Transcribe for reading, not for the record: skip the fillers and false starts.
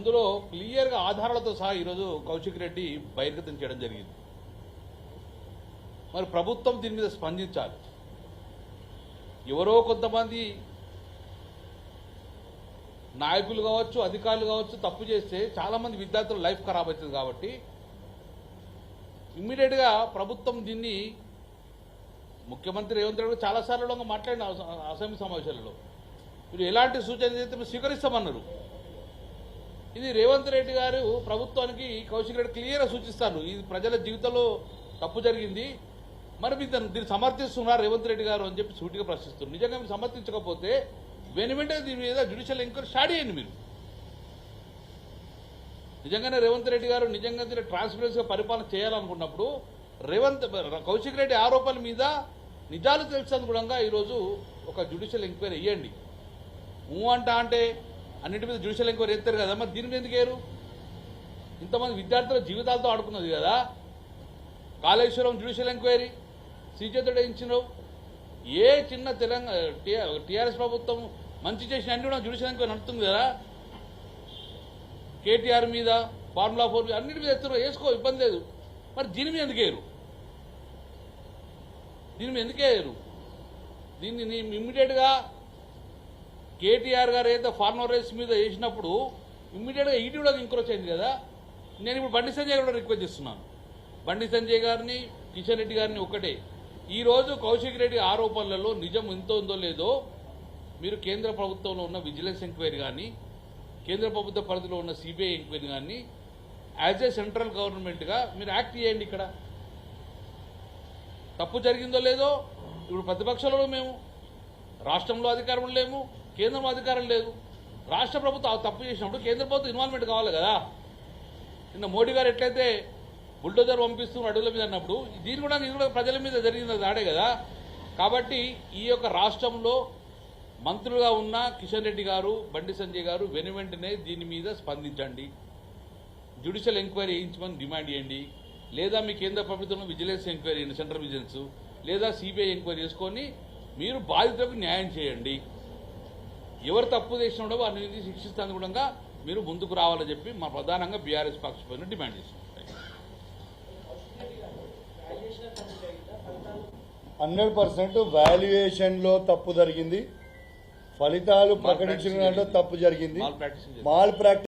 అందులో క్లియర్గా ఆధారాలతో సహా ఈరోజు కౌశిక్ రెడ్డి బహిర్గతం చేయడం జరిగింది. మరి ప్రభుత్వం దీని మీద స్పందించాలి. ఎవరో కొంతమంది నాయకులు కావచ్చు, అధికారులు కావచ్చు తప్పు చేస్తే చాలామంది విద్యార్థుల లైఫ్ ఖరాబ్ అవుతుంది. కాబట్టి ఇమ్మీడియట్గా ప్రభుత్వం దీన్ని ముఖ్యమంత్రి రేవంత్ రెడ్డి చాలాసార్లు మాట్లాడిన అసెంబ్లీ సమావేశాలలో మీరు ఎలాంటి సూచన చేస్తే మేము స్వీకరిస్తామన్నారు. ఇది రేవంత్ రెడ్డి గారు ప్రభుత్వానికి కౌశిక్ రెడ్డి క్లియర్గా సూచిస్తారు. ఇది ప్రజల జీవితంలో తప్పు జరిగింది, మరి మీరు దీన్ని సమర్థిస్తున్నారు రేవంత్ రెడ్డి గారు అని చెప్పి సూటిగా ప్రశ్నిస్తున్నారు. నిజంగా మీరు సమర్థించకపోతే వెంటనే దీని మీద జ్యుడిషియల్ ఎంక్వైరీ స్టార్ట్ చేయండి. మీరు నిజంగానే రేవంత్ రెడ్డి గారు నిజంగా దీన్ని ట్రాన్స్పరెన్సీగా పరిపాలన చేయాలనుకున్నప్పుడు కౌశిక్ రెడ్డి ఆరోపణల మీద నిజాలు తెలుసనుగుణంగా ఈరోజు ఒక జ్యుడిషియల్ ఎంక్వైరీ వేయండి. అంటే అన్నింటి మీద జ్యుడిషియల్ ఎంక్వైరీ ఎత్తారు కదా, మరి దీని మీద ఎందుకు వేయరు? ఇంతమంది విద్యార్థుల జీవితాలతో ఆడుకున్నది కదా. కాళేశ్వరం జ్యుడిషియల్ ఎంక్వైరీ సీజేతోడే ఇచ్చినావు. ఏ చిన్న తెలంగాణ టీఆర్ఎస్ ప్రభుత్వం మంచి చేసిన అన్ని కూడా జ్యుడిషియల్ ఎంక్వైరీ నడుస్తుంది కదా. కేటీఆర్ మీద, ఫార్ములా 4 మీద అన్నిటి మీద ఎత్తున వేసుకో, ఇబ్బంది లేదు. మరి దీని మీద ఎందుకు వేయరు? దీన్ని ఇమ్మీడియట్గా కేటీఆర్ గారు ఏదైతే ఫార్మర్ రైస్ మీద వేసినప్పుడు ఇమ్మీడియట్గా ఈటీ కూడా ఎంక్రోచ్ అయింది కదా. నేను ఇప్పుడు బండి సంజయ్ కూడా రిక్వెస్ట్ చేస్తున్నాను. బండి సంజయ్ గారిని, కిషన్ రెడ్డి గారిని ఒకటే, ఈరోజు కౌశిక్ రెడ్డి ఆరోపణలలో నిజం ఎంతో ఉందో లేదో మీరు కేంద్ర ప్రభుత్వంలో ఉన్న విజిలెన్స్ ఎంక్వైరీ కానీ, కేంద్ర ప్రభుత్వ పరిధిలో ఉన్న సిబిఐ ఎంక్వైరీ కానీ యాజ్ ఏ సెంట్రల్ గవర్నమెంట్గా మీరు యాక్ట్ చేయండి. ఇక్కడ తప్పు జరిగిందో లేదో ఇప్పుడు ప్రతిపక్షంలో మేము, రాష్ట్రంలో అధికారం లేము, కేంద్రంలో అధికారం లేదు. రాష్ట్ర ప్రభుత్వం తప్పు చేసినప్పుడు కేంద్ర ప్రభుత్వం ఇన్వాల్వ్మెంట్ కావాలి కదా. నిన్న మోడీ గారు ఎట్లయితే బుల్డోజర్ పంపిస్తున్న అడుగుల మీద అన్నప్పుడు ఇది కూడా ప్రజల మీద జరిగింది దాడే కదా. కాబట్టి ఈ యొక్క రాష్ట్రంలో మంత్రులుగా ఉన్న కిషన్ రెడ్డి గారు, బండి సంజయ్ గారు వెనువెంటనే దీని మీద స్పందించండి. జ్యుడిషియల్ ఎంక్వైరీ వేయించమని డిమాండ్ చేయండి. లేదా మీ కేంద్ర ప్రభుత్వంలో విజిలెన్స్ ఎంక్వైరీ, సెంట్రల్ విజిలెన్స్ లేదా సిబిఐ ఎంక్వైరీ చేసుకొని మీరు బాధితులకు న్యాయం చేయండి. ఎవరు తప్పు చేసినాడో వారిని శిక్షిస్తానుగుణంగా మీరు ముందుకు రావాలని చెప్పి మా ప్రధానంగా బీఆర్ఎస్ పక్షపైన డిమాండ్ చేస్తున్నాం. 100% వాల్యుయేషన్లో తప్పు జరిగింది, ఫలితాలు ప్రకటించిన దాంట్లో తప్పు జరిగింది, మాల్ ప్రాక్టీస్